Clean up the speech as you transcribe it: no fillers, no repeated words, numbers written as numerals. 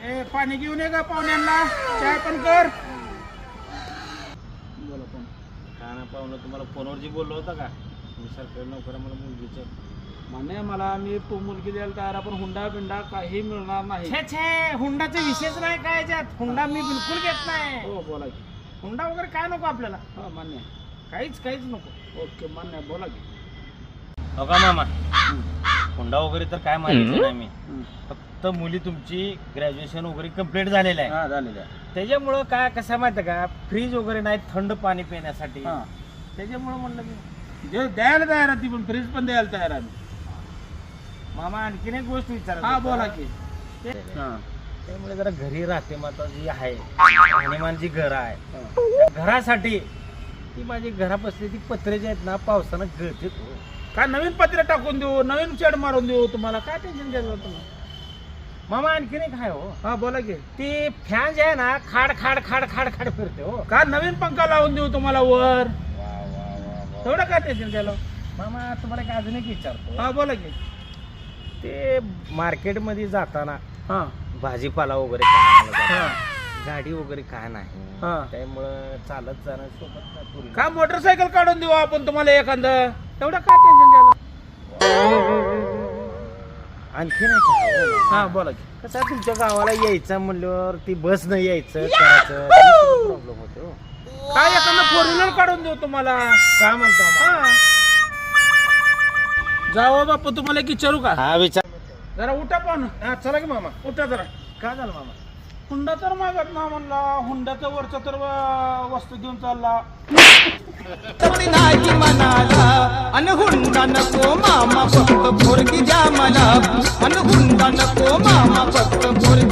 ए पाणी घेऊन ये का पाहुण्यांना, चाय पण कर. बोला पण काय ना पाहुणं, तुम्हाला फोनवर जी बोललो होता का मी सरकारी नोकऱ्या मला मुलगीचं मान्य मला, मी मुलगी द्यायला तयार, आपण हुंडा बिंडा काही मिळणार नाही. छे छे, हुंडाचा विषयच नाही काय याच्यात. हुंडा मी बिलकुल घेत नाही. हो बोला की. हुंडा वगैरे काय नको आपल्याला. हा मान्य, काहीच नको. ओके मान्य, बोला की. हो का मामा, हुंडा वगैरे तर काय मागितलं नाही मी. फक्त मुली तुमची ग्रॅज्युएशन वगैरे कम्प्लीट झालेलं आहे. हा झालेलं आहे. त्याच्यामुळं काय कसं माहिती का, फ्रीज वगैरे नाही थंड पाणी पिण्यासाठी. हा त्याच्यामुळं म्हणलं मी जे द्यायला तयार आहे ती, पण फ्रीज पण द्यायला तयार आहे. मामा आणखीन एक गोष्ट विचारत हा होतो. बोला की. हा त्यामुळे जरा घरी राहते माता जी आहे, राहणीमान जी घर आहे, त्या घरासाठी ती माझी घरा बसली ती पत्रे जे आहेत ना पावसानं गळते. काय नवीन पत्रे टाकून देऊ, नवीन शेड मारून देऊ, तुम्हाला काय टेन्शन घ्यायचं तुम्हाला. मामा आणखीन एक आहे हो, हा बोला की. ती फॅन जे आहे ना खाड खाड खाड खाड खाड फिरते हो. काय नवीन पंखा लावून देऊ तुम्हाला वर, तेवढं काय टेन्शन घ्यायला. मामा तुम्हाला एक अजून एक विचारतो. हा बोला की. ते मार्केटमध्ये जाताना हा भाजीपाला वगैरे काय आणायला हा जाताना, गाडी वगैरे काय नाही, हा त्यामुळं चालत जाणं सोबत नाही पुरी. काय मोटरसायकल काढून देऊ आपण तुम्हाला एखादं, तेवढं काय टेन्शन घ्यायला. आणखीन एक आहे हो मामा. हा बोला की. कसं आहे, तुमच्या गावाला यायचं म्हणल्यावर ती बस न यायचं करायचं प्रॉब्लेम होतो. काय एखादं 4 व्हीलर काढून देऊ तुम्हाला. काय म्हणतो मामा? हा जाओ बापू, तुम्हाला एक विचारू का. हा विचार. जरा उठा पण. हा चला की मामा. उठा जरा. काय झालं मामा? हुंडा तर मागत ना म्हणला, हुंड्याच्या वरचा तर वस्तू घेऊन चालला. नाही मनाला अन हुंडा नको मामा, फक्त पोरगी द्या मला.